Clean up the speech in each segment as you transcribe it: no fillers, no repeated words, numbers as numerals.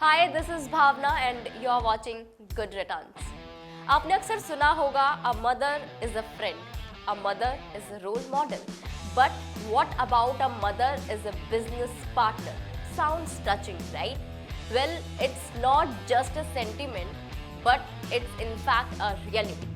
Hi, this is Bhavna and you're watching Good Returns. आपने अक्सर सुना होगा a mother is a friend, a mother is a role model. But what about a mother is a business partner? Sounds touching, right? Well, it's not just a sentiment, but it's in fact a reality.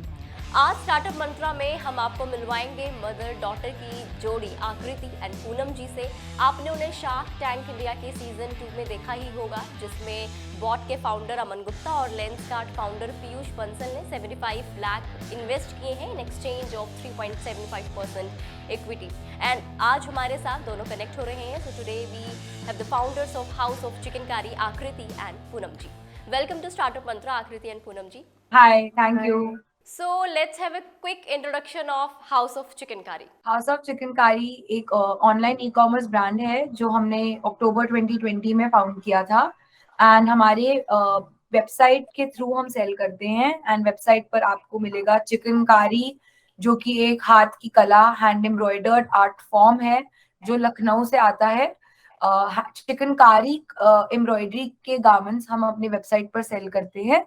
आज startup मंत्रा में हम आपको मिलवाएंगे mother daughter की जोड़ी आकृति and Poonam जी से। आपने उन्हें शार्क टैंक इंडिया के सीजन 2 में देखा ही होगा, जिसमें बॉट के फाउंडर अमन गुप्ता और लेंसकार्ट फाउंडर पीयूष बंसल ने 75 लाख इन्वेस्ट किए हैं in exchange of 3.75% equity. And आज हमारे साथ दोनों कनेक्ट हो रहे हैं। So today we have the founders of House of Chikankari Akriti and Poonam ji. Welcome to Startup Mantra Akriti and Poonam ji. Hi, thank you. So let's have a quick introduction of House of Chicken Curry. House of chicken कारी एक online e commerce brand है जो हमने अक्टूबर 2020 में found किया था। And हमारे website के थ्रू हम सेल करते हैं। एंड वेबसाइट पर आपको मिलेगा चिकन कारी, जो कि एक हाथ की कला, हैंड एम्ब्रॉयडर्ड आर्ट फॉर्म है जो लखनऊ से आता है। चिकन कारी एम्ब्रॉयडरी के गारमेंट्स हम अपनी वेबसाइट पर सेल करते हैं।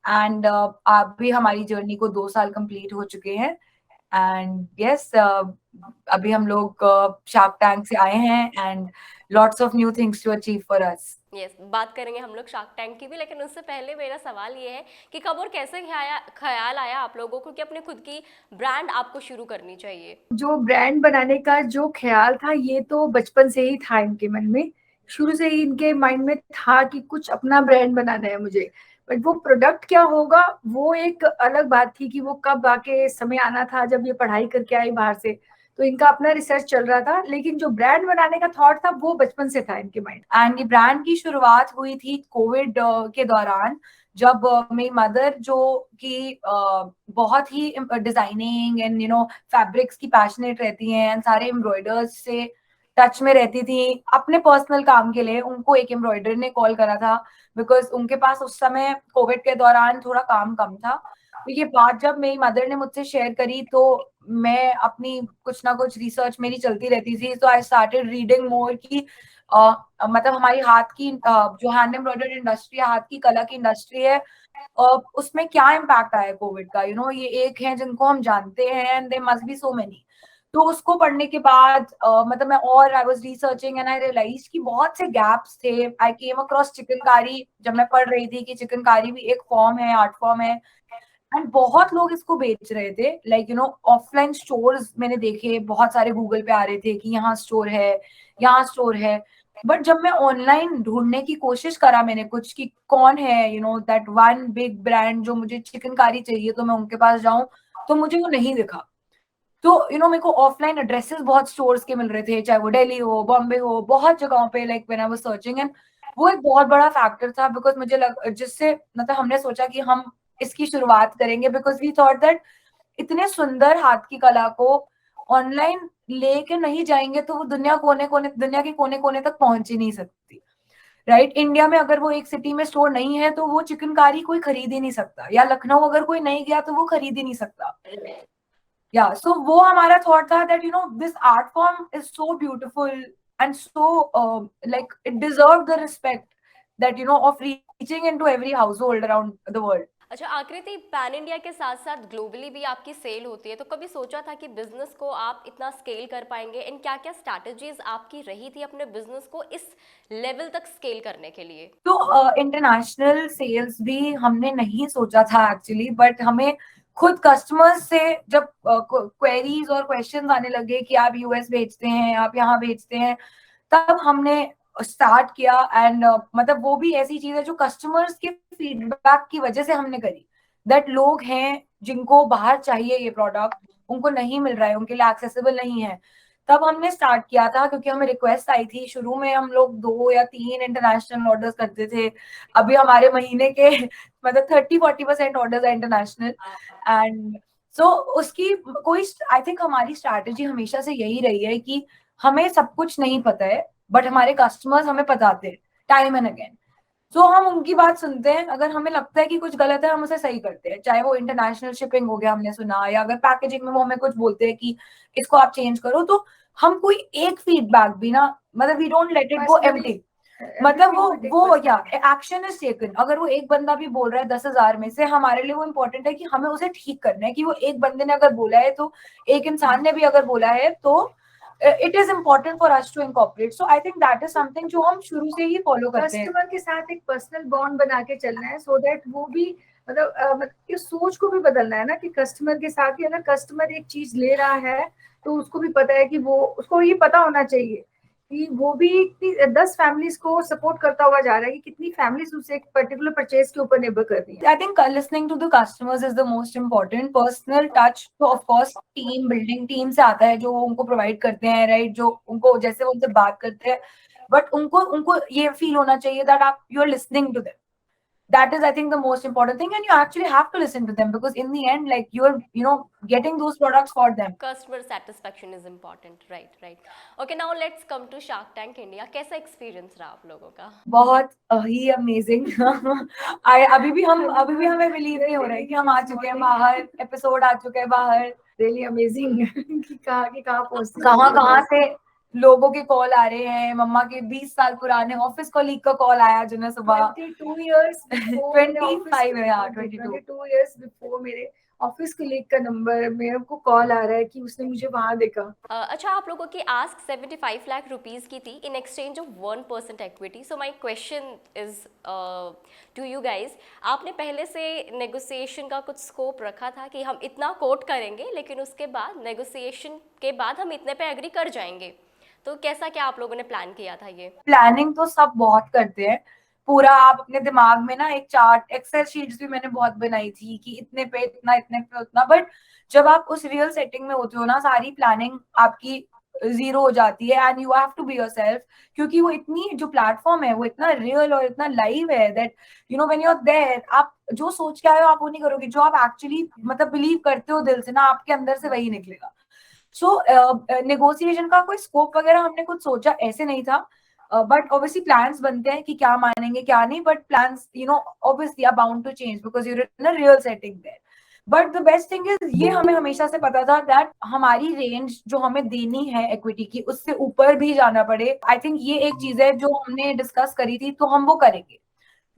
एंड आप भी हमारी जर्नी को 2 साल कंप्लीट हो चुके हैं। एंड यस, अभी हम लोग शार्क टैंक से आए हैं and lots of new things to achieve for us. Yes, बात करेंगे हम लोग शार्क टैंक की भी, लेकिन उससे पहले मेरा सवाल ये है कि कब और कैसे ख्याल आया आप लोगों को कि अपने खुद की ब्रांड आपको शुरू करनी चाहिए? जो ब्रांड बनाने का जो ख्याल था, ये तो बचपन से ही था इनके मन में। शुरू से ही इनके माइंड में था कि कुछ अपना ब्रांड बनाना है मुझे। बट वो प्रोडक्ट क्या होगा, वो एक अलग बात थी कि वो कब आके समय आना था जब ये पढ़ाई करके आई बाहर से, तो इनका अपना रिसर्च चल रहा था। लेकिन जो ब्रांड बनाने का थॉट था वो बचपन से था इनके माइंड। एंड ये ब्रांड की शुरुआत हुई थी कोविड के दौरान, जब मेरी मदर जो कि बहुत ही डिजाइनिंग एंड फैब्रिक्स की पैशनेट रहती हैं एंड सारे एम्ब्रॉयडर्स से टच में रहती थी। अपने पर्सनल काम के लिए उनको एक एम्ब्रॉयडर ने कॉल करा था, बिकॉज उनके पास उस समय कोविड के दौरान थोड़ा काम कम था। तो ये बात जब मेरी मदर ने मुझसे शेयर करी, तो मैं अपनी कुछ ना कुछ रिसर्च मेरी चलती रहती थी। तो आई स्टार्टेड रीडिंग मोर की मतलब हमारी हाथ की जो हैंड एम्ब्रॉयडर्ड इंडस्ट्री है, हाथ की कला की इंडस्ट्री है, उसमें क्या इम्पैक्ट आया कोविड का। ये एक है जिनको हम जानते हैं and there must be so many. तो उसको पढ़ने के बाद मतलब मैं और I was researching and I realise कि बहुत से गैप्स थे। आई केम अक्रॉस चिकनकारी जब मैं पढ़ रही थी कि चिकनकारी भी एक फॉर्म है, आर्ट फॉर्म है, एंड बहुत लोग इसको बेच रहे थे। लाइक ऑफलाइन स्टोर्स मैंने देखे, बहुत सारे गूगल पे आ रहे थे कि यहाँ स्टोर है, यहाँ स्टोर है। बट जब मैं ऑनलाइन ढूंढने की कोशिश करा मैंने कुछ कि कौन है दैट वन बिग ब्रांड जो मुझे चिकनकारी चाहिए तो मैं उनके पास जाऊं, तो मुझे वो नहीं दिखा। तो मेरे को ऑफलाइन एड्रेसेस बहुत स्टोर्स के मिल रहे थे, चाहे वो दिल्ली हो, बॉम्बे हो, बहुत जगहों पे। Like when I was searching, and वो एक बहुत बड़ा फैक्टर था, बिकॉज मुझे जिससे मतलब हमने सोचा कि हम इसकी शुरुआत करेंगे, बिकॉज वी थॉट दैट इतने सुंदर हाथ की कला को ऑनलाइन लेके नहीं जाएंगे तो वो दुनिया के कोने कोने तक पहुंच ही नहीं सकती। राइट, इंडिया में अगर वो एक सिटी में स्टोर नहीं है तो वो चिकनकारी कोई खरीद ही नहीं सकता, या लखनऊ अगर कोई नहीं गया तो वो खरीद ही नहीं सकता। Yeah, so वो हमारा thought था that this art form is so beautiful and so like it deserved the respect that of reaching into every household around the world. अच्छा आकृति, पैन इंडिया के साथ साथ ग्लोबली भी आपकी सेल होती है, तो कभी सोचा था कि बिजनेस को आप इतना स्केल कर पाएंगे? एंड क्या क्या स्ट्रैटेजीज आपकी रही थी अपने बिजनेस को इस लेवल तक स्केल करने के लिए? तो इंटरनेशनल सेल्स भी हमने नहीं सोचा था एक्चुअली, बट हमें खुद कस्टमर्स से जब क्वेरीज और क्वेश्चंस आने लगे कि आप यूएस भेजते हैं, आप यहाँ भेजते हैं, तब हमने स्टार्ट किया। एंड मतलब वो भी ऐसी चीज है जो कस्टमर्स के फीडबैक की वजह से हमने करी। दैट लोग हैं जिनको बाहर चाहिए ये प्रोडक्ट, उनको नहीं मिल रहा है, उनके लिए एक्सेसिबल नहीं है, तब हमने स्टार्ट किया था। क्योंकि हमें रिक्वेस्ट आई थी, शुरू में हम लोग 2 या 3 इंटरनेशनल ऑर्डर्स करते थे। अभी हमारे महीने के मतलब 30-40% ऑर्डर्स है इंटरनेशनल। एंड सो उसकी कोई आई थिंक हमारी स्ट्रैटेजी हमेशा से यही रही है कि हमें सब कुछ नहीं पता है, बट हमारे कस्टमर्स हमें बताते हैं टाइम एंड अगेन। सो हम उनकी बात सुनते हैं, अगर हमें लगता है कि कुछ गलत है हम उसे सही करते हैं। चाहे वो इंटरनेशनल शिपिंग हो गया, हमने सुना, या अगर पैकेजिंग में वो हमें कुछ बोलते हैं कि इसको आप चेंज करो, तो हम कोई एक फीडबैक भी ना, मतलब we don't let it go empty. मतलब वो Everything will take या personally. Action is taken. अगर वो एक बंदा भी बोल रहा है 10,000 में से, हमारे लिए वो इम्पोर्टेंट है कि हमें उसे ठीक करना है. कि वो एक बंदे ने अगर बोला है, तो एक इंसान ने भी अगर बोला है, तो it is important for us to incorporate. So I think that is something जो हम शुरू से ही फॉलो करते हैं. कस्टमर के साथ एक पर्सनल बॉन्ड बना के चलना है, सो दैट वो भी मतलब ये सोच को भी बदलना है ना, कि कस्टमर के साथ ही अगर कस्टमर एक चीज ले रहा है तो उसको भी पता है कि वो, उसको ये पता होना चाहिए कि वो भी 10 फैमिलीज को सपोर्ट करता हुआ जा रहा है, कि कितनी फैमिलीज उसे एक पर्टिकुलर परचेज के ऊपर निर्भर कर रही है. I think listening to the customers is the most important. Personal touch, तो of course team building, team से आता है जो उनको provide करते हैं, right? जो उनको जैसे वो उनसे बात करते हैं, but उनको उनको ये feel होना चाहिए that आप you're listening to them. That is, I think, the most important thing, and you actually have to listen to them, because in the end, like, you're getting those products for them. Customer satisfaction is important, right. Okay, now let's come to Shark Tank India. कैसा experience रहा आप लोगों का? बहुत ही amazing. अभी भी हमें believe नहीं हो रहा है कि हम आ चुके हैं बाहर, एपिसोड आ चुके हैं बाहर. रियली अमेजिंग कि कहाँ पहुंचते कहाँ से लोगों के कॉल आ रहे हैं. मम्मा के 20 साल पुराने ऑफिस कॉलीग का कॉल आया जिन्हें सुबह 22 years before 25 है, 22. 22 years before मेरे ऑफिस कलीग का नंबर, मेरे को कॉल आ रहा है कि उसने मुझे वहां देखा. अच्छा, आप लोगों की आस्क 75 लाख रुपीस की थी in exchange of 1% equity. So my question is to you guys, आपने पहले से नेगोशिएशन का कुछ स्कोप रखा था कि हम इतना कोट करेंगे, लेकिन उसके बाद नेगोशिएशन के बाद हम इतने पे एग्री कर जाएंगे? तो कैसा क्या आप लोगों ने प्लान किया था ये? प्लानिंग तो सब बहुत करते हैं. पूरा आप अपने दिमाग में ना एक चार्ट, एक्सेल शीट्स भी मैंने बहुत बनाई थी कि इतने पे इतना, इतने पे उतना. बट जब आप उस रियल सेटिंग में होते हो ना, सारी प्लानिंग आपकी जीरो हो जाती है, and you have to be yourself. क्योंकि वो इतनी, जो प्लेटफॉर्म है वो इतना रियल और इतना लाइव है, that when you are there, आप जो सोच के आए हो आप वो नहीं करोगे. जो आप एक्चुअली मतलब बिलीव करते हो दिल से ना, आपके अंदर से वही निकलेगा. सो नेगोशिएशन का कोई स्कोप वगैरह हमने कुछ सोचा ऐसे नहीं था. बट ऑब्वियसली प्लान्स बनते हैं कि क्या मानेंगे क्या नहीं. But plans obviously are bound to change because you're in a real setting there. But the best thing is, ये हमें हमेशा से पता था दैट हमारी रेंज जो हमें देनी है इक्विटी की, उससे ऊपर भी जाना पड़े. आई थिंक ये एक चीज है जो हमने डिस्कस करी थी, तो हम वो करेंगे.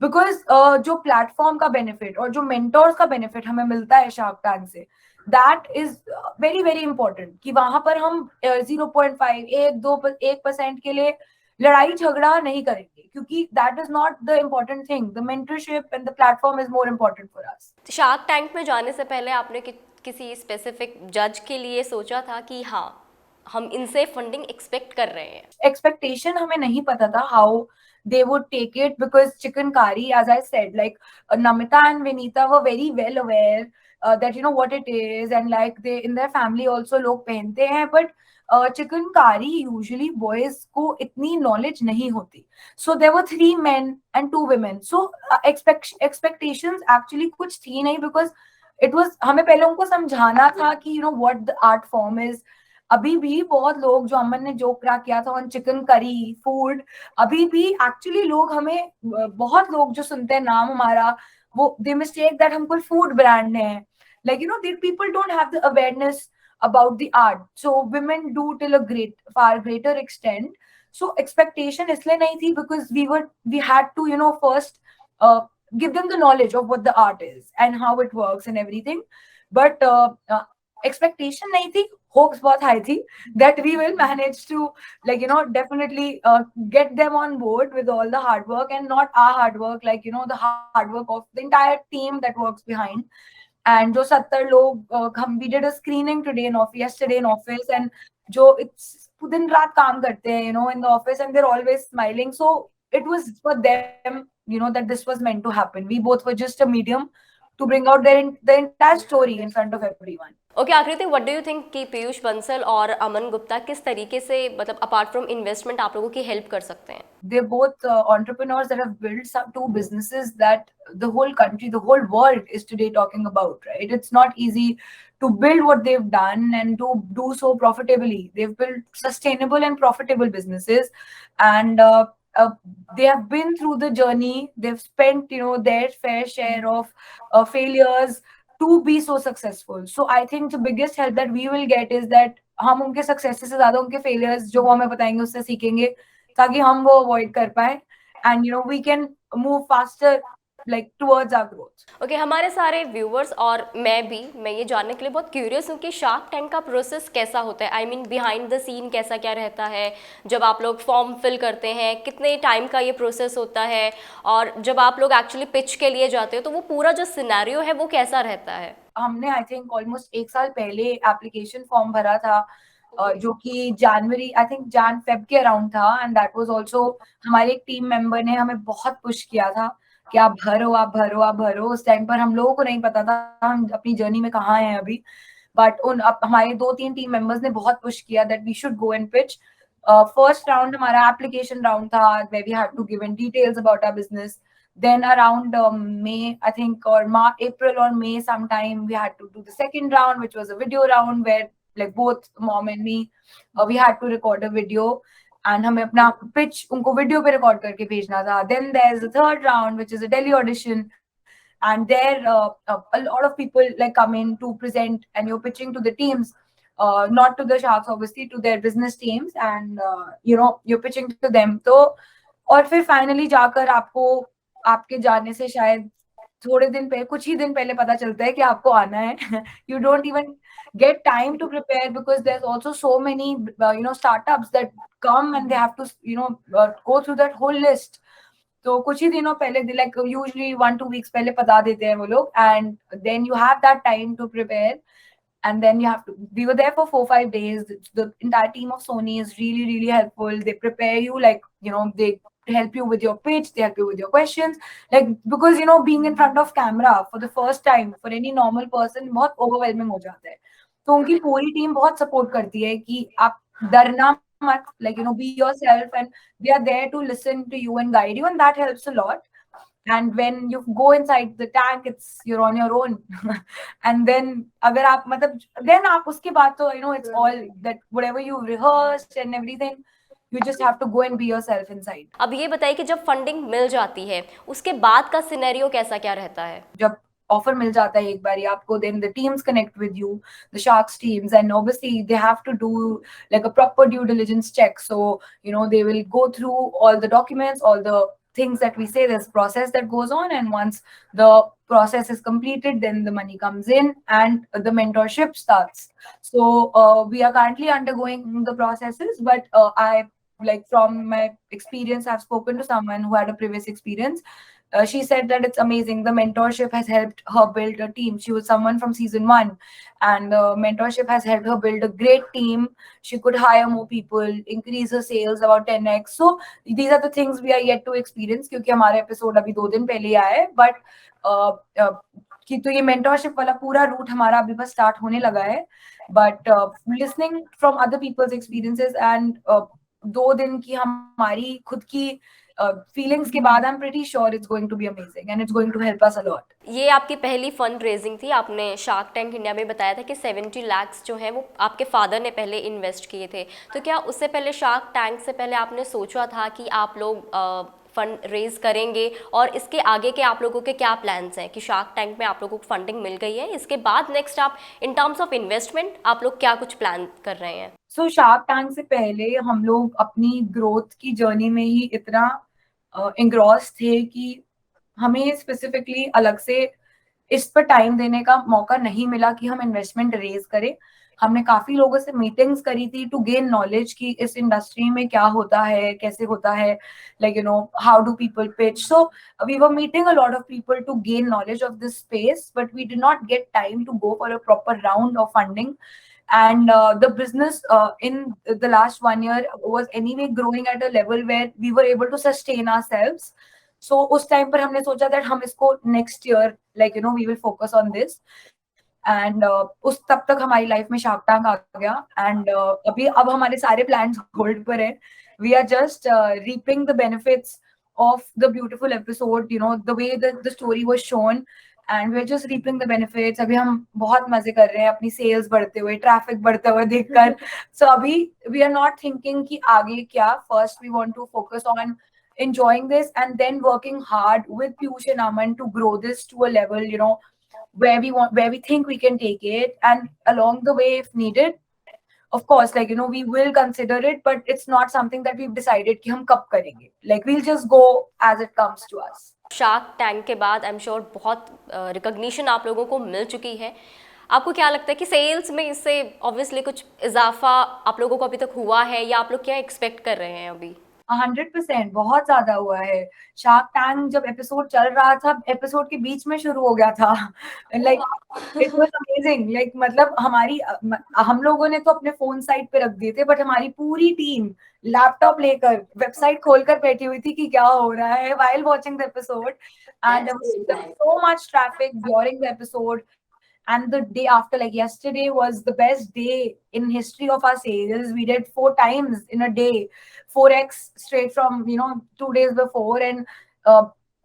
बिकॉज जो प्लेटफॉर्म का बेनिफिट और जो मेंटोर्स का बेनिफिट हमें मिलता है शार्क टैंक से, that is very very important. कि वहां पर हम 0.5 1% के लिए लड़ाई झगड़ा नहीं करेंगे, क्योंकि that is not the important thing. The mentorship and the platform is more important for us. Shark tank में जाने से पहले आपने किसी स्पेसिफिक जज के लिए सोचा था कि हाँ, हम इनसे फंडिंग एक्सपेक्ट कर रहे हैं? एक्सपेक्टेशन हमें नहीं पता था how they would take it, because Chikankari, as I said, like Namita and Vinita were very well aware that what it is, and like they in their family also log pehante hain. But Chikankari usually boys ko itni knowledge nahi hoti. So there were 3 men and 2 women. So expectations actually kuch thi nahi, because it was, हमें पहले उनको समझाना था कि what the art form is. अभी भी बहुत लोग, जो अमन ने जोक क्रैक किया था ऑन चिकन करी फूड, अभी भी एक्चुअली लोग हमें, बहुत लोग जो सुनते हैं नाम हमारा, वो दे मिस्टेक दैट हम कोई फूड ब्रांड है. Like they people don't have the awareness about the art. So women do till a far greater extent. So expectation इसलिए नहीं थी because we had to first give them the knowledge of what the art is and how it works and everything. But expectation नहीं थी, hopes बहुत high थी that we will manage to definitely get them on board with all the hard work, and not our hard work, the hard work of the entire team that works behind. And जो 70 लोग, हम we did a screening yesterday in office, and जो it's दिन रात काम करते हैं in the office, and they're always smiling. So it was for them that this was meant to happen. We both were just a medium to bring out the entire story in front of everyone. Okay, आकृति, what do you think कि पीयूष बंसल और अमन गुप्ता किस तरीके से, मतलब apart from investment, आप लोगों की हेल्प कर सकते हैं? They're both entrepreneurs that have built some 2 businesses that the whole country, the whole world is today talking about, right? It's not easy to build what they've done and to do so profitably. They've built sustainable and profitable businesses, and they have been through the journey. They've spent their fair share of failures to be so successful. So I think the biggest help that we will get is that हम उनके success से ज्यादा उनके failures जो वो हमें बताएंगे उससे सीखेंगे, ताकि हम वो अवॉइड कर पाए. and we can move faster like towards our growth. Okay हमारे सारे व्यूवर्स और मैं ये जानने के लिए बहुत क्यूरियस हूँ कि शार्क टैंक का प्रोसेस कैसा होता है। I mean behind the scene कैसा क्या रहता है, जब आप लोग फॉर्म फिल करते हैं कितने टाइम का ये प्रोसेस होता है, और जब आप लोग एक्चुअली पिच के लिए जाते हो तो वो पूरा जो सिनेरियो है वो कैसा रहता है। हमने आई थिंक ऑलमोस्ट 1 साल पहले एप्लीकेशन फॉर्म भरा था, जो कि जनवरी आई थिंक जैन फेब के अराउंड था, एंड दैट वाज आल्सो हमारे एक टीम मेंबर ने हमें बहुत पुश किया था कि आप भरो आप भरो आप भरो। उस टाइम पर हम लोगों को नहीं पता था हम अपनी जर्नी में कहाँ हैं अभी, बट अब हमारे 2-3 टीम मेंबर्स ने बहुत पुश किया that we should go and pitch. First round हमारा एप्लीकेशन राउंड था where we had to give in details about our business. Then around May, I think, or April or May sometime, we had to do the second round, which was a video round where like both mom and me, we had to record a video and हमें अपना pitch उनको video पे record करके भेजना था. Then there's the third round, which is a Delhi audition. And there a lot of people like come in to present and you're pitching to the teams, not to the sharks obviously, to their business teams, and you're pitching to them. तो और फिर finally जाकर आपको आपके जाने से शायद थोड़े दिन पहले, कुछ ही दिन पहले पता चलता है कि आपको आना है. You don't even get time to prepare because there's also so many startups that come and they have to go through that whole list. तो कुछ ही दिनों पहले like usually 1-2 weeks पहले बता देते हैं वो लोग, and then you have that time to prepare. And then we were there for 4-5 days. The entire team of Sony is really, really helpful. They prepare you, like, they help you with your pitch, they help you with your questions. Like, because, being in front of camera for the first time, for any normal person, बहुत overwhelming हो जाता है. तो उनकी पूरी team बहुत support करती है कि आप डरना मत, like, be yourself, and they are there to listen to you and guide you, and that helps a lot. And when you go inside the tank, you're on your own. And then अगर आप then आप उसके बाद तो it's all that whatever you rehearsed and everything, you just have to go and be yourself inside. अब ये बताइए कि जब फंडिंग मिल जाती है उसके बाद का सिनेरियो कैसा क्या रहता है। जब ऑफर मिल जाता है एक बारी आपको, then the teams connect with you, the Sharks teams, and obviously they have to do like a proper due diligence check. So they will go through all the documents, all the things that we say. There's process that goes on, and once the process is completed, then the money comes in and the mentorship starts. So we are currently undergoing the processes, but I, like, from my experience, I've spoken to someone who had a previous experience. She said that it's amazing. The mentorship has helped her build a team. She was someone from season 1, and the mentorship has helped her build a great team. She could hire more people, increase her sales about 10x. So these are the things we are yet to experience, क्योंकि हमारा episode अभी 2 दिन पहले आया है. But कि तो ये mentorship वाला पूरा रूट हमारा अभी बस स्टार्ट होने लगा है. But listening from other people's experiences and 2 दिन की हमारी खुद की feelings के बाद, I'm pretty sure it's going to be amazing and it's going to help us a lot. ये आपकी पहली फंड रेजिंग थी। आपने शार्क टैंक इंडिया में बताया था कि 70 लाख जो है वो आपके फादर ने पहले इन्वेस्ट किए थे। तो क्या उससे पहले, शार्क टैंक से पहले, आपने सोचा था कि आप लोग फंड रेज करेंगे, और इसके आगे के आप लोगों के क्या प्लान्स हैं कि शार्क टैंक में आप लोगों को फंडिंग मिल गई है, इसके बाद नेक्स्ट आप इन टर्म्स ऑफ इन्वेस्टमेंट आप लोग क्या कुछ प्लान कर रहे हैं? सो शार्क टैंक से पहले हम लोग अपनी ग्रोथ की जर्नी में ही इतना इंग्रॉस थे कि हमें स्पेसिफिकली अलग से इस पर टाइम देने का मौका नहीं मिला कि हम इन्वेस्टमेंट रेज करें. हमने काफी लोगों से मीटिंग्स करी थी टू गेन नॉलेज कि इस इंडस्ट्री में क्या होता है, कैसे होता है, like how do people pitch. So we were meeting a lot of people to gain knowledge of this space, but we did not get time to go for a proper round of funding. And the business in the last 1 year was anyway growing at a level where we were able to sustain ourselves. So उस time पर हमने सोचा that हम इसको next year, like we will focus on this. And उस तब तक हमारी लाइफ में शार्क टैंक आ गया, and अब हमारे सारे plans hold पर हैं. We are just reaping the benefits of the beautiful episode, the way that the story was shown. And we're just reaping the benefits. अभी हम बहुत मजे कर रहे हैं अपनी सेल्स बढ़ते हुए, ट्रैफिक बढ़ते हुए देखकर. So अभी we are not thinking कि आगे क्या. First we want to focus on enjoying this and then working hard with Piyush and Aman to grow this to a level, where we think we can take it. And along the way, if needed, of course, like, you know, we will consider it, but it's not something that we've decided कि हम कब करेंगे. Like, we'll just go as it comes to us. Shark tank के बाद I am sure बहुत recognition आप लोगों को मिल चुकी है. आपको क्या लगता है कि सेल्स में इससे ऑब्वियसली कुछ इजाफा आप लोगों को अभी तक हुआ है, या आप लोग क्या एक्सपेक्ट कर रहे हैं अभी? 100% बहुत ज्यादा हुआ है. शार्क टैंक जब एपिसोड चल रहा था, एपिसोड के बीच में शुरू हो गया था. Like it was amazing. Like मतलब हम लोगों ने तो अपने फोन साइड पे रख दिए थे, बट हमारी पूरी टीम लैपटॉप लेकर वेबसाइट खोलकर बैठी हुई थी कि क्या हो रहा है while watching the episode. And there was so much traffic during the episode. And the day after, like yesterday, was the best day in history of our sales. We did 4 times in a day, 4x straight from, you know, 2 days before. And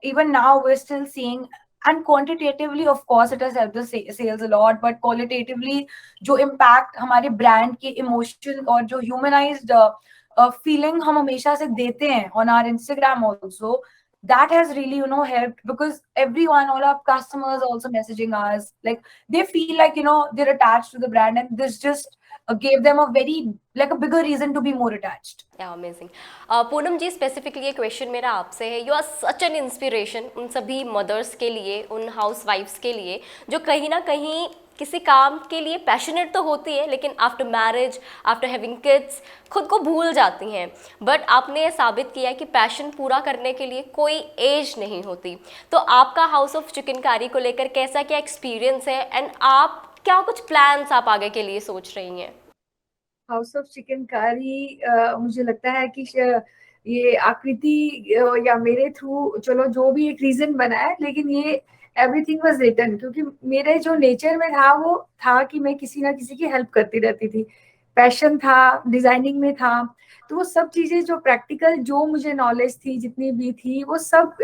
even now we're still seeing, and quantitatively of course it has helped the sales a lot, but qualitatively जो impact हमारे brand के emotion और जो humanized feeling हम हमेशा से देते हैं on our Instagram also, that has really, you know, helped, because everyone, all our customers also messaging us, like they feel like, you know, they're attached to the brand, and this just gave them a very, like a bigger reason to be more attached. Yeah, amazing. Poonam ji, specifically ये question मेरा आपसे है. You are such an inspiration उन सभी mother's के लिए, उन house wives के लिए जो कहीं ना कहीं किसी काम के लिए पैशनेट तो होती है, लेकिन after marriage, after having kids खुद को भूल जाती हैं. बट आपने ये साबित किया है कि पैशन पूरा करने के लिए कोई एज नहीं होती. तो आपका हाउस ऑफ चिकनकारी को लेकर कैसा क्या एक्सपीरियंस है, एंड आप क्या कुछ प्लान्स आप आगे के लिए सोच रही हैं? हाउस ऑफ चिकनकारी मुझे लगता है कि ये आकृति या मेरे थ्रू, चलो जो भी एक रीजन बना है, लेकिन ये एवरीथिंग वाज रिटन, क्योंकि मेरे जो नेचर में था वो था कि मैं किसी ना किसी की हेल्प करती रहती थी. पैशन था, डिजाइनिंग में था, तो वो सब चीजें जो प्रैक्टिकल, जो मुझे नॉलेज थी जितनी भी थी, वो सब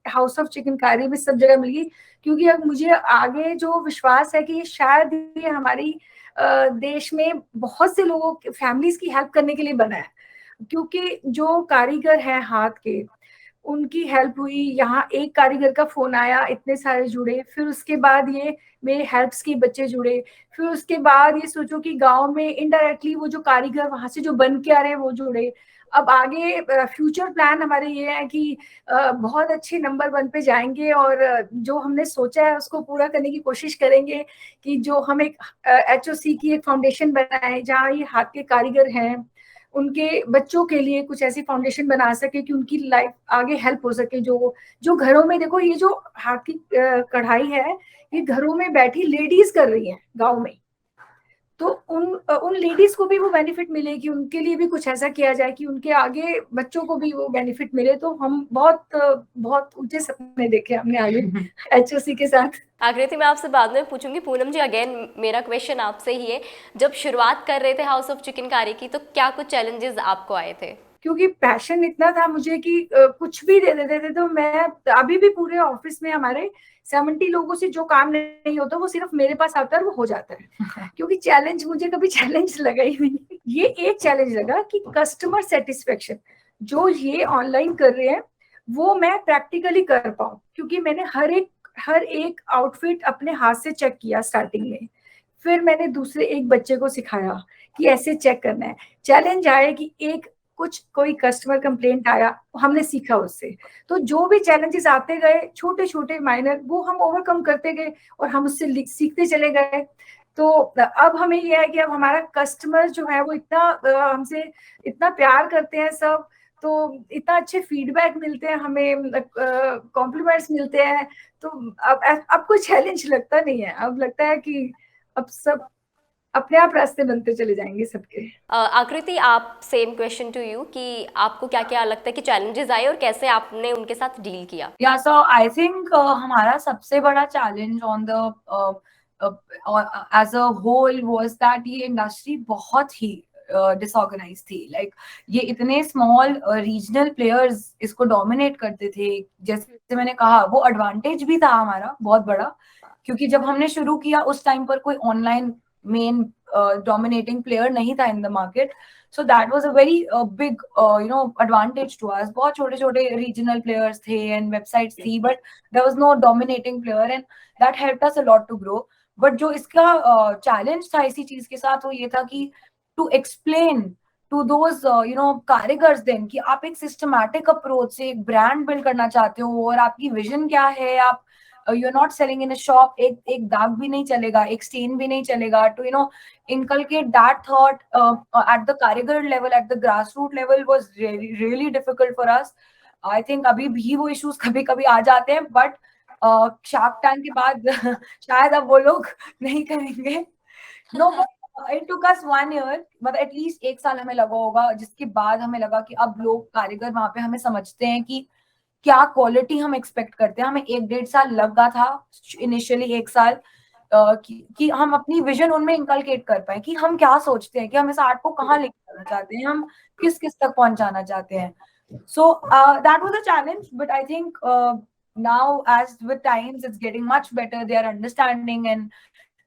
हाउस ऑफ चिकनकारी में सब जगह मिली. क्योंकि अब मुझे आगे जो विश्वास है कि शायद ये हमारी देश में बहुत से लोगों, फैमिलीज की हेल्प करने के लिए बना है. क्योंकि जो कारीगर हैं हाथ के, उनकी हेल्प हुई. यहाँ एक कारीगर का फोन आया, इतने सारे जुड़े. फिर उसके बाद ये मेरे हेल्प्स के बच्चे जुड़े. फिर उसके बाद ये सोचो कि गांव में इनडायरेक्टली वो जो कारीगर वहां से जो बन के आ रहे हैं वो जुड़े. अब आगे फ्यूचर प्लान हमारे ये है कि बहुत अच्छे नंबर 1 पे जाएंगे, और जो हमने सोचा है उसको पूरा करने की कोशिश करेंगे कि जो हम एक HOC की एक फाउंडेशन बनाए, जहाँ ये हाथ के कारीगर हैं उनके बच्चों के लिए कुछ ऐसी फाउंडेशन बना सके कि उनकी लाइफ आगे हेल्प हो सके. जो घरों में, देखो ये जो हाथ की कढ़ाई है, ये घरों में बैठी लेडीज कर रही हैं गांव में, तो उन लेडीज को भी वो बेनिफिट मिले, कि उनके लिए भी कुछ ऐसा किया जाए कि उनके आगे बच्चों को भी वो बेनिफिट मिले. तो हम बहुत ऊंचे सपने देखे हमने आगे HOC के साथ. आकृति, मैं आपसे बाद में पूछूंगी. पूनम जी, अगेन मेरा क्वेश्चन आपसे ही है. जब शुरुआत कर रहे थे हाउस ऑफ चिकनकारी की, तो क्या कुछ चैलेंजेस आपको आए थे? क्योंकि पैशन इतना था मुझे कि कुछ भी दे देते थे. तो मैं अभी भी पूरे ऑफिस में हमारे 70 लोगों से जो काम नहीं होता वो सिर्फ मेरे पास आता है, वो हो जाता है. क्योंकि चैलेंज, मुझे कभी चैलेंज लगा ही नहीं. ये एक चैलेंज लगा कि कस्टमर सेटिस्फेक्शन जो ये ऑनलाइन कर रहे हैं वो मैं प्रैक्टिकली कर पाऊँ. क्योंकि मैंने हर एक आउटफिट अपने हाथ से चेक किया स्टार्टिंग में. फिर मैंने दूसरे एक बच्चे को सिखाया कि ऐसे चेक करना है. चैलेंज आया कि कोई कस्टमर कंप्लेंट आया, हमने सीखा उससे. तो जो भी चैलेंजेस आते गए, छोटे छोटे माइनर, वो हम ओवरकम करते गए और हम उससे सीखते चले गए. तो अब हमें यह है कि अब हमारा कस्टमर जो है वो इतना हमसे इतना प्यार करते हैं सब, तो इतना अच्छे फीडबैक मिलते हैं हमें, कॉम्प्लीमेंट्स मिलते हैं. तो अब कोई चैलेंज लगता नहीं है. अब लगता है कि अब सब अपने आप रास्ते बनते चले जाएंगे सबके. आकृति, आप, सेम क्वेश्चन टू यू, कि आपको क्या क्या लगता है कि चैलेंजेस आए और कैसे आपने उनके साथ डील किया? या सो आई थिंक हमारा सबसे बड़ा challenge on the as a whole was that ये इंडस्ट्री बहुत ही डिसऑर्गेनाइज थी. लाइक ये इतने स्मॉल रीजनल प्लेयर्स इसको डोमिनेट करते थे. जैसे मैंने कहा, वो एडवांटेज भी था हमारा बहुत बड़ा, क्योंकि जब हमने शुरू किया उस टाइम पर कोई ऑनलाइन मेन dominating player नहीं था in the market. So that was a very big advantage to us. बहुत छोटे छोटे regional players थे and websites थी, but there was no dominating player and that helped us a lot to grow. But जो इसका challenge था इसी चीज के साथ, वो ये था कि to explain to those कारीगर्स देन कि आप एक सिस्टमैटिक अप्रोच से एक ब्रांड बिल्ड करना चाहते हो और आपकी विजन क्या है, आप you are not selling in a shop, एक दाग भी नहीं चलेगा, एक स्टेन भी नहीं चलेगा, to inculcate that thought at the karigar level, at the grassroots level was really difficult for us. I think अभी भी वो issues कभी कभी आ जाते हैं, but शार्क टैंक के बाद शायद अब वो लोग नहीं करेंगे. No, but it took us 1 year, मतलब एटलीस्ट 1 साल हमें लगा होगा, जिसके बाद हमें लगा कि अब लोग कारीगर वहां पे हमें समझते हैं कि क्या क्वालिटी हम एक्सपेक्ट करते हैं. हमें 1-1.5 साल लगा था इनिशियली, 1 साल कि हम अपनी विजन उनमें इंकलकेट कर पाए कि हम क्या सोचते हैं, कि हम इस आर्ट को कहाँ लेके जाना चाहते हैं, हम किस किस तक पहुंचाना चाहते हैं. So that was a challenge, but I think now as with times it's getting much better. They are understanding, and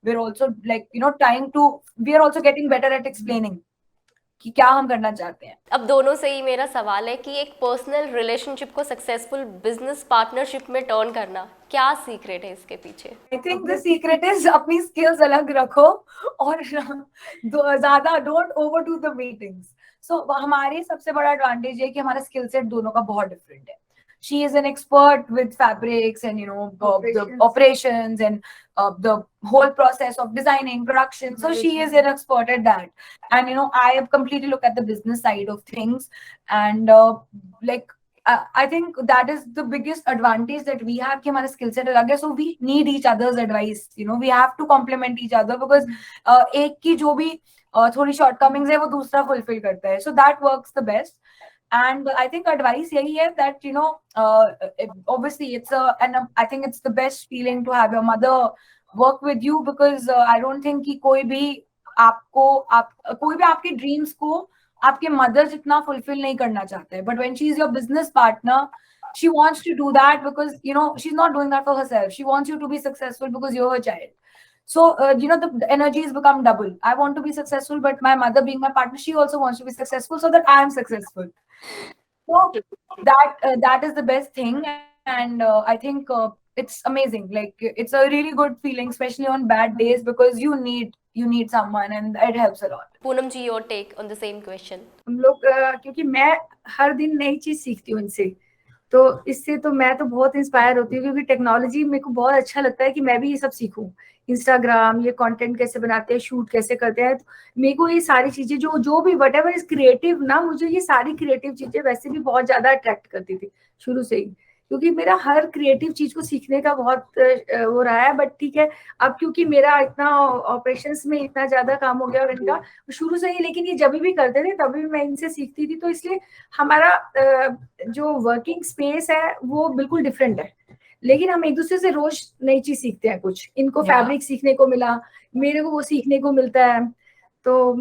we're also we are also getting better at explaining कि क्या हम करना चाहते हैं. अब दोनों से ही मेरा सवाल है कि एक पर्सनल रिलेशनशिप को सक्सेसफुल बिजनेस पार्टनरशिप में टर्न करना, क्या सीक्रेट है इसके पीछे? I think the secret is अपनी skills अलग रखो और ज्यादा don't overdo the meetings. So हमारे सबसे बड़ा advantage है कि हमारा skill set दोनों का बहुत different है. She is an expert with fabrics and the operations and the whole process of designing, production. So she is an expert at that. And I have completely looked at the business side of things, and I think that is the biggest advantage that we have कि हमारा skill set अलग है. So we need each other's advice. We have to complement each other because एक की जो भी थोड़ी shortcomings है वो दूसरा fulfill करता है. So that works the best. And I think advice यही है that obviously and I think it's the best feeling to have your mother work with you, because I don't think कि कोई भी आपके dreams को आपके mother जितना fulfill नहीं करना चाहता है. But when she is your business partner, she wants to do that because she's not doing that for herself. She wants you to be successful because you're her child. So the energies become double. I want to be successful, but my mother being my partner, she also wants to be successful so that I am successful. So that is the best thing, and I think it's amazing. Like it's a really good feeling, especially on bad days, because you need someone, and it helps a lot. Poonam ji, your take on the same question? हम लोग क्योंकि मैं हर दिन नई चीज सीखती हूँ इनसे, तो इससे तो मैं तो बहुत इंस्पायर होती हूँ, क्योंकि टेक्नोलॉजी मेरे को बहुत अच्छा लगता है कि मैं भी ये सब सीखूं. इंस्टाग्राम, ये कंटेंट कैसे बनाते हैं, शूट कैसे करते हैं, तो मेरे को ये सारी चीजें जो भी व्हाटएवर इज क्रिएटिव ना, मुझे ये सारी क्रिएटिव चीजें वैसे भी बहुत ज्यादा अट्रैक्ट करती थी शुरू से ही, क्योंकि मेरा हर क्रिएटिव चीज को सीखने का बहुत हो रहा है. बट ठीक है, अब क्योंकि मेरा इतना ऑपरेशंस में इतना ज्यादा काम हो गया और इनका शुरू से ही, लेकिन ये जब भी करते थे तभी मैं इनसे सीखती थी, तो इसलिए हमारा जो वर्किंग स्पेस है वो बिल्कुल डिफरेंट है. लेकिन हम एक दूसरे से रोज नई चीज सीखते हैं. कुछ इनको फैब्रिक सीखने को मिला, मेरे को वो सीखने को मिलता है, तो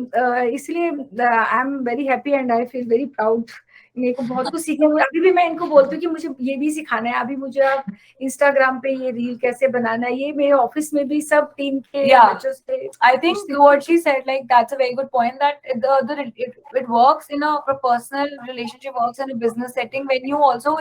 इसलिए I am very happy and I feel very proud. मेरे को बहुत कुछ सीखने को. अभी भी मैं इनको बोलती हूँ कि मुझे ये भी सिखाना है. अभी मुझे आप इंस्टाग्राम पे ये रील कैसे बनाना है, ये मेरे ऑफिस में भी सब टीम के बच्चों से. I think what she said, like that's a very good point, that it works in a personal relationship, works in a business setting when you also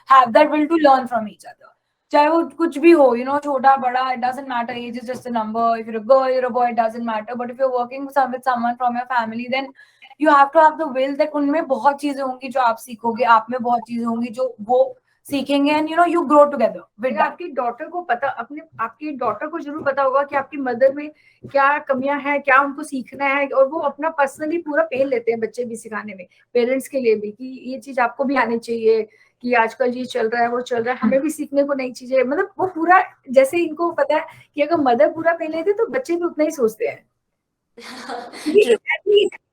have that will to learn from each other. चाहे वो कुछ भी हो, छोटा बड़ा, it doesn't matter, age is just a number. If you're a girl, you're a boy, it doesn't matter. But if you're working with someone from your family, then you have to have the will that उनमें बहुत चीजें होंगी जो आप सीखोगे, आप में बहुत चीजें होंगी जो वो सीखेंगे, and you grow together with that. आपकी डॉटर को पता, आपकी डॉटर को जरूर पता होगा कि आपकी मदर में क्या कमियां हैं, क्या उनको सीखना है, और वो अपना पर्सनली पूरा पेन लेते हैं बच्चे भी सिखाने में, पेरेंट्स के लिए भी, कि ये चीज आपको भी आनी चाहिए, कि आजकल ये चल रहा है, वो चल रहा है, हमें भी सीखने को नई चीजें. मतलब वो पूरा, जैसे इनको पता है कि अगर मदर पूरा पेन लेते तो बच्चे भी उतना ही सोचते हैं.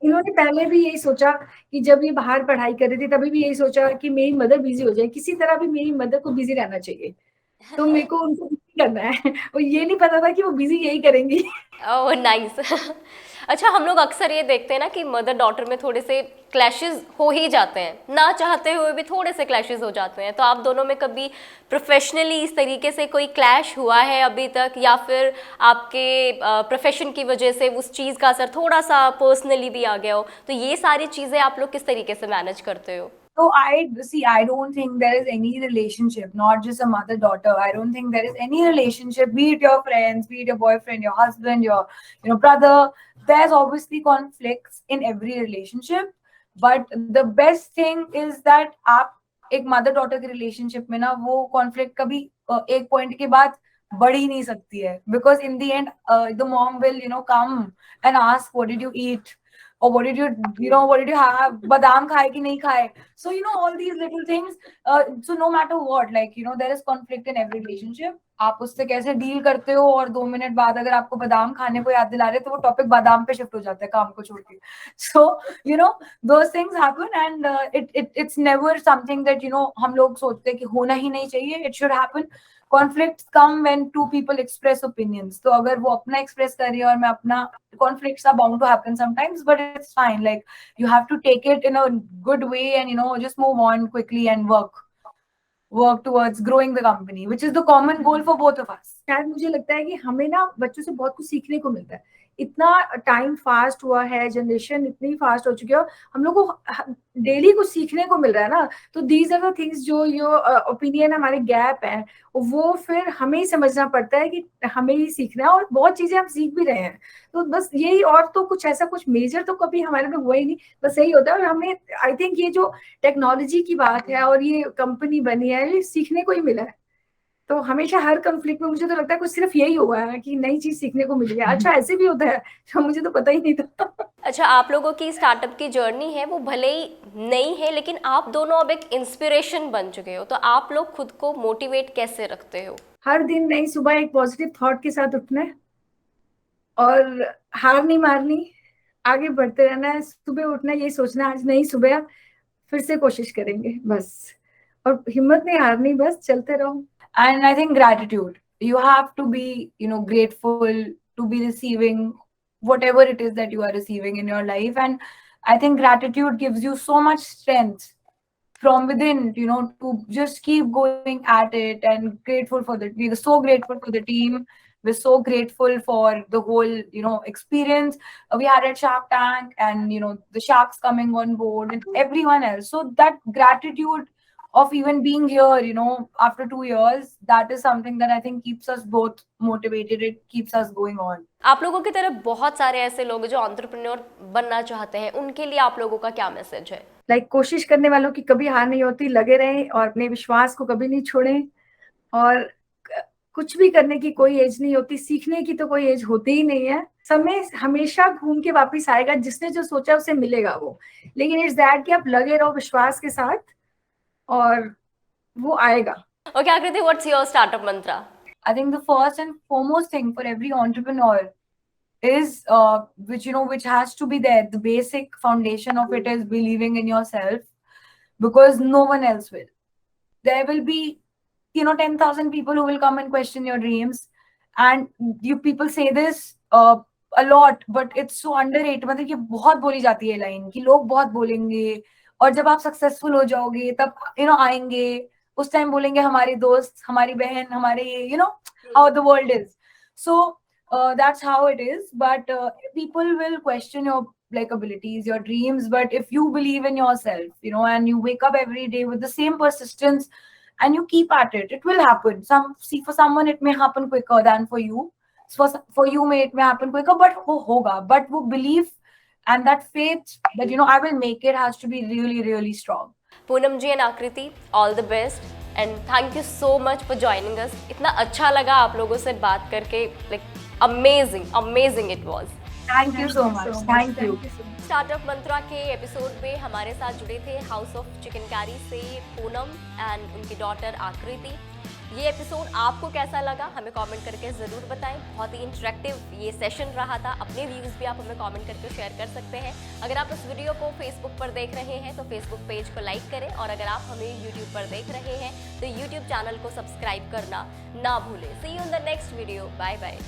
इन्होंने पहले भी यही सोचा कि जब ये बाहर पढ़ाई कर रही थी तभी भी यही सोचा कि मेरी मदर बिजी हो जाए, किसी तरह भी मेरी मदर को बिजी रहना चाहिए, तो मेरे को उनको बिजी करना है. और ये नहीं पता था कि वो बिजी यही करेंगी. Oh nice. अच्छा, हम लोग अक्सर ये देखते हैं ना कि मदर डॉटर में थोड़े से क्लैशेस हो ही जाते हैं, ना चाहते हुए भी थोड़े से क्लैशेस हो जाते हैं. तो आप दोनों में कभी प्रोफेशनली इस तरीके से कोई क्लैश हुआ है अभी तक, या फिर आपके प्रोफेशन की वजह से उस चीज़ का असर थोड़ा सा पर्सनली भी आ गया हो? तो ये सारी चीज़ें आप लोग किस तरीके से मैनेज करते हो? So I don't think there is any relationship, not just a mother-daughter. I don't think there is any relationship, be it your friends, be it your boyfriend, your husband, your brother, there's obviously conflicts in every relationship, but the best thing is that आप एक mother daughter के relationship में ना वो conflict कभी एक point के बाद बढ़ ही नहीं सकती है, because in the end the mom will come and ask what did you eat, or what did you have, badam खाए कि नहीं खाए, so all these little things, so no matter what, like there is conflict in every relationship. आप उससे कैसे deal करते हो, और 2 मिनट बाद अगर आपको बादाम खाने को याद दिला रहे तो वो टॉपिक बादाम पे शिफ्ट हो जाता है काम को छोड़ के. so those things happen, and it's never something that हम लोग सोचते हैं कि होना ही नहीं चाहिए. It should happen. Conflicts come when two people express opinions. तो अगर वो अपना express कर रही है और मैं अपना, conflicts are bound to happen sometimes, but it's fine. Like you have to take it in a good way and just move on quickly and work towards growing the company, which is the common goal for both of us. शायद मुझे लगता है कि हमें ना बच्चों से बहुत कुछ सीखने को मिलता है. इतना टाइम फास्ट हुआ है, जनरेशन इतनी फास्ट हो चुकी है, हम लोग को डेली कुछ सीखने को मिल रहा है ना. तो दीज आर द थिंग्स जो ओपिनियन हमारे गैप है, वो फिर हमें ही समझना पड़ता है कि हमें ही सीखना है, और बहुत चीजें हम सीख भी रहे हैं. तो बस यही, और तो कुछ ऐसा कुछ मेजर तो कभी हमारे में हुआ ही नहीं, बस यही होता है. और हमें आई थिंक ये जो टेक्नोलॉजी की बात है और ये कंपनी बनी है, ये सीखने को ही मिला है. तो हमेशा हर कंफ्लिक्ट में मुझे तो लगता है कुछ सिर्फ यही हुआ है कि नई चीज सीखने को मिली है. अच्छा ऐसे भी होता है, तो मुझे तो पता ही नहीं था. अच्छा, आप लोगों की स्टार्टअप की जर्नी है वो भले ही नई है, लेकिन आप दोनों अब एक इंस्पिरेशन बन चुके हो. तो आप लोग खुद को मोटिवेट कैसे रखते हो? हर दिन नई सुबह एक पॉजिटिव थॉट के साथ उठना है और हार नहीं मारनी, आगे बढ़ते रहना है. सुबह उठना, यही सोचना आज नई सुबह, फिर से कोशिश करेंगे बस, और हिम्मत नहीं हारनी, बस चलते रहो. And I think gratitude. You have to be, grateful to be receiving whatever it is that you are receiving in your life. And I think gratitude gives you so much strength from within, to just keep going at it. And we're so grateful for the team. We're so grateful for the whole, experience we had at Shark Tank, and, the sharks coming on board and everyone else. So that gratitude of even being here, after 2 years, that is something that I think keeps us both motivated. It keeps us going on. आप लोगों की तरह बहुत सारे ऐसे लोग जो entrepreneur बनना चाहते हैं, उनके लिए आप लोगों का क्या मैसेज है? लाइक कोशिश करने वालों की कभी हार नहीं होती, लगे रहें और अपने विश्वास को कभी नहीं छोड़ें. और कुछ भी करने की कोई एज नहीं होती, सीखने की तो कोई एज होती ही नहीं है. समय हमेशा घूम के वापस आएगा, जिसने जो सोचा उसे मिलेगा वो. लेकिन इट्स दैट कि आप लगे रहो विश्वास के साथ, और वो आएगा. Okay, Akriti, what's your startup mantra? I think the first and foremost thing for every entrepreneur is, which has to be there. The basic foundation of it is believing in yourself, because no one else will. There will be, 10,000 people who will come and question your dreams, and you people say this a lot, but it's so underrated. मतलब ये बहुत बोली जाती है line कि लोग बहुत बोलेंगे, और जब आप सक्सेसफुल हो जाओगे तब आएंगे, उस टाइम बोलेंगे हमारी दोस्त, हमारी बहन, हमारे how the world is. So that's how it is. But people will question your abilities, your dreams. But if you believe in yourself, and you wake up every day with the same persistence and you keep at it, it will happen. For someone it may happen quicker than for you. For you it may happen quicker, but hoga. But wo belief and that faith that I will make it has to be really, really strong. Poonam ji and Akriti, all the best and thank you so much for joining us. इतना अच्छा लगा आप लोगों से बात करके, like amazing it was. Thank you so much. Thank you. Startup Mantra के episode में हमारे साथ जुड़े थे हाउस ऑफ चिकन कैरी से पूनम एंड उनकी डॉटर आकृति. ये एपिसोड आपको कैसा लगा हमें कमेंट करके ज़रूर बताएं. बहुत ही इंटरेक्टिव ये सेशन रहा था. अपने व्यूज़ भी आप हमें कमेंट करके शेयर कर सकते हैं. अगर आप इस वीडियो को फेसबुक पर देख रहे हैं तो फेसबुक पेज को लाइक करें, और अगर आप हमें यूट्यूब पर देख रहे हैं तो यूट्यूब चैनल को सब्सक्राइब करना ना भूलें. See you in the next video. Bye bye.